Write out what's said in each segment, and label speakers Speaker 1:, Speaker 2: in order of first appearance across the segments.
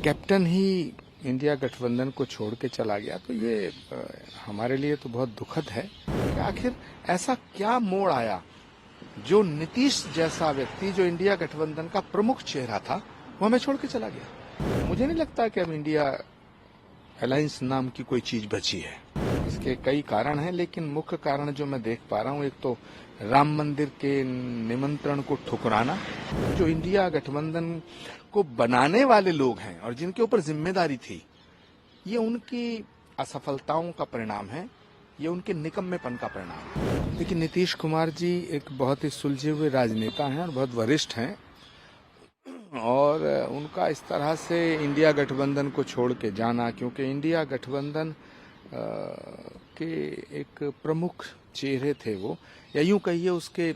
Speaker 1: Captain ही India गठबंधन को छोड़ के चला गया तो ये हमारे लिए तो बहुत दुखद है कि आखिर ऐसा क्या मोड़ आया जो नीतीश जैसा व्यक्ति जो इंडिया गठबंधन का प्रमुख चेहरा था वो हमें छोड़ के चला गया। मुझे नहीं लगता कि अब इंडिया अलायंस नाम की कोई चीज बची है। इसके कई कारण हैं, लेकिन मुख्य कारण जो मैं देख पा रहा हूं, एक तो राम मंदिर के निमंत्रण को ठुकराना। जो इंडिया गठबंधन को बनाने वाले लोग हैं और जिनके ऊपर जिम्मेदारी थी, ये उनकी असफलताओं का परिणाम है, ये उनके निकम्मेपन का परिणाम है। देखिए, नीतीश कुमार जी एक बहुत ही सुलझे हुए राजनेता हैं और बहुत वरिष्ठ हैं, और उनका इस तरह से इंडिया गठबंधन को छोड़ के जाना, क्योंकि इंडिया गठबंधन के एक प्रमुख चेहरे थे वो, या यूं कहिए उसके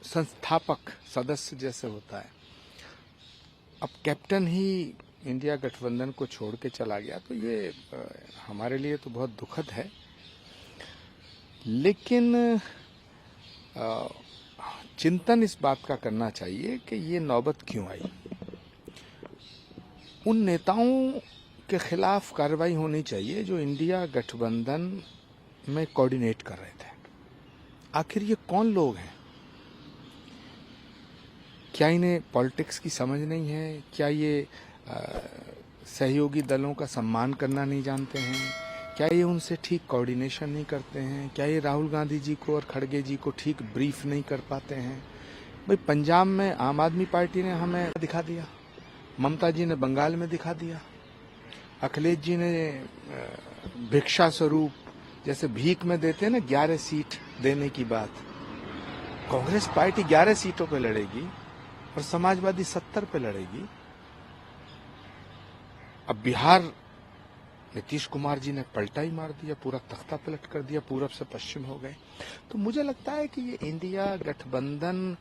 Speaker 1: संस्थापक सदस्य जैसे होता है। अब कैप्टन ही इंडिया गठबंधन को छोड़ के चला गया तो ये हमारे लिए तो बहुत दुखद है, लेकिन चिंतन इस बात का करना चाहिए कि ये नौबत क्यों आई। उन नेताओं के खिलाफ कार्रवाई होनी चाहिए जो इंडिया गठबंधन में कोऑर्डिनेट कर रहे थे। आखिर ये कौन लोग हैं? क्या इन्हें पॉलिटिक्स की समझ नहीं है? क्या ये सहयोगी दलों का सम्मान करना नहीं जानते हैं? क्या ये उनसे ठीक कोऑर्डिनेशन नहीं करते हैं? क्या ये राहुल गांधी जी को और खड़गे जी को ठीक ब्रीफ नहीं कर पाते हैं? भाई, पंजाब में आम आदमी पार्टी ने हमें दिखा दिया, ममता जी ने बंगाल में दिखा दिया, अखिलेश जी ने भिक्षा स्वरूप जैसे भीख में देते हैं ना 11 सीट देने की बात, कांग्रेस पार्टी 11 सीटों पे लड़ेगी और समाजवादी 70 पे लड़ेगी। अब बिहार नीतीश कुमार जी ने पलटा ही मार दिया, पूरा तख्ता पलट कर दिया, पूरब से पश्चिम हो गए। तो मुझे लगता है कि ये इंडिया गठबंधन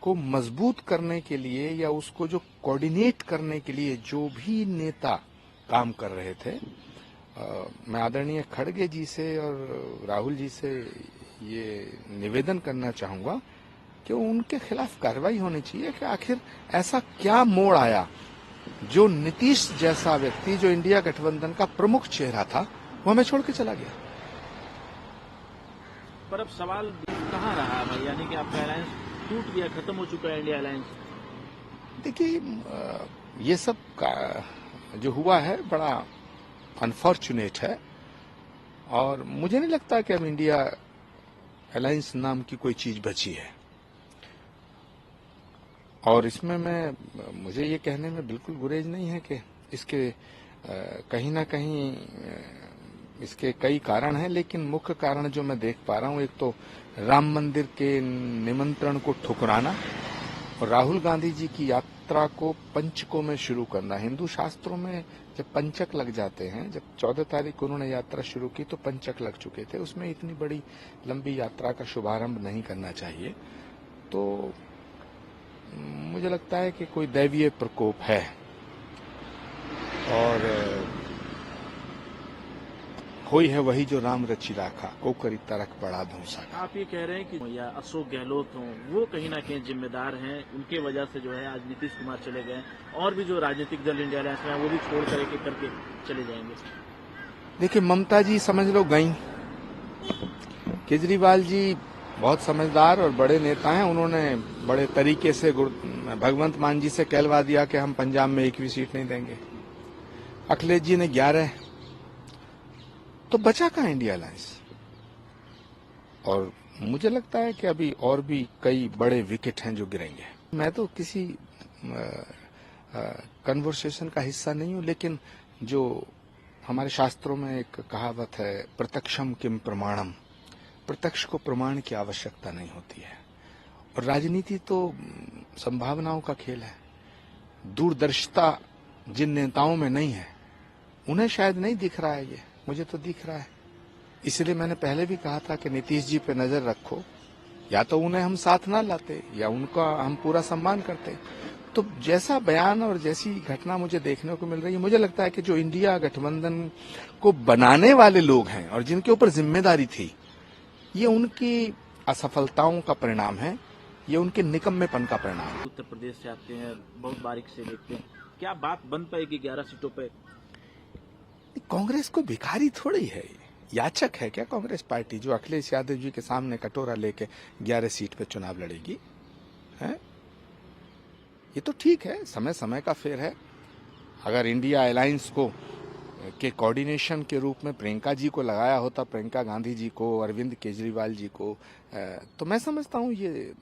Speaker 1: को मजबूत करने के लिए या उसको जो कोऑर्डिनेट करने के लिए जो भी नेता काम कर रहे थे, मैं आदरणीय खड़गे जी से और राहुल जी से ये निवेदन करना चाहूंगा कि उनके खिलाफ कार्रवाई होनी चाहिए कि आखिर ऐसा क्या मोड़ आया जो नीतीश जैसा व्यक्ति जो इंडिया गठबंधन का प्रमुख चेहरा था वो हमें छोड़ के चला गया।
Speaker 2: पर अब सवाल कहाँ रहा है, यानी कि आपका अलायंस टूट गया, खत्म हो चुका है इंडिया अलायंस?
Speaker 1: देखिए, ये सब जो हुआ है बड़ा अनफॉर्चुनेट है, और मुझे नहीं लगता कि अब इंडिया अलायंस नाम की कोई चीज बची है। और इसमें मुझे ये कहने में बिल्कुल गुरेज नहीं है कि इसके कहीं ना कहीं इसके कई कारण हैं, लेकिन मुख्य कारण जो मैं देख पा रहा हूं, एक तो राम मंदिर के निमंत्रण को ठुकराना और राहुल गांधी जी की यात्रा को पंचकों में शुरू करना। हिंदू शास्त्रों में जब पंचक लग जाते हैं, जब 14 तारीख को उन्होंने यात्रा शुरू की तो पंचक लग चुके थे, उसमें इतनी बड़ी लंबी यात्रा का शुभारंभ नहीं करना चाहिए। तो मुझे लगता है कि कोई दैवीय प्रकोप है, और होई है वही जो राम रचि राखा, को करी तरक बड़ा धूसा।
Speaker 2: आप ये कह रहे हैं कि या अशोक गहलोत हों, वो कहीं ना कहीं जिम्मेदार हैं, उनके वजह से जो है आज नीतीश कुमार चले गए, और भी जो राजनीतिक दल इंडिया अलायंस में वो भी छोड़ करके चले जाएंगे।
Speaker 1: देखिए, ममता जी समझ लो गई, केजरीवाल जी बहुत समझदार और बड़े नेता हैं, उन्होंने बड़े तरीके से भगवंत मान जी से कहलवा दिया कि हम पंजाब में एक भी सीट नहीं देंगे। अखिलेश जी ने 11, तो बचा कहाँ इंडिया अलायंस? और मुझे लगता है कि अभी और भी कई बड़े विकेट हैं जो गिरेंगे। मैं तो किसी कन्वर्सेशन का हिस्सा नहीं हूं, लेकिन जो हमारे शास्त्रों में एक कहावत है, प्रत्यक्षम किम प्रमाणम, प्रत्यक्ष को प्रमाण की आवश्यकता नहीं होती है। और राजनीति तो संभावनाओं का खेल है। दूरदर्शिता जिन नेताओं में नहीं है उन्हें शायद नहीं दिख रहा है, ये मुझे तो दिख रहा है। इसलिए मैंने पहले भी कहा था कि नीतीश जी पे नजर रखो, या तो उन्हें हम साथ ना लाते या उनका हम पूरा सम्मान करते। तो जैसा बयान और जैसी घटना मुझे देखने को मिल रही है, मुझे लगता है कि जो इंडिया गठबंधन को बनाने वाले लोग हैं और जिनके ऊपर जिम्मेदारी थी, ये उनकी असफलताओं का परिणाम है, ये उनके निकम्मेपन का परिणाम है।
Speaker 2: उत्तर प्रदेश से आते हैं, बहुत बारीक से देखते हैं, क्या बात बन पाएगी 11 सीटों पे?
Speaker 1: कांग्रेस को भिखारी थोड़ी है, याचक है क्या कांग्रेस पार्टी जो अखिलेश यादव जी के सामने कटोरा लेके 11 सीट पे चुनाव लड़ेगी? है ये तो ठीक है, समय समय का फेर है। अगर इंडिया अलायंस को के कोऑर्डिनेशन के रूप में प्रियंका जी को लगाया होता, प्रियंका गांधी जी को, अरविंद केजरीवाल जी को, तो मैं समझता हूं ये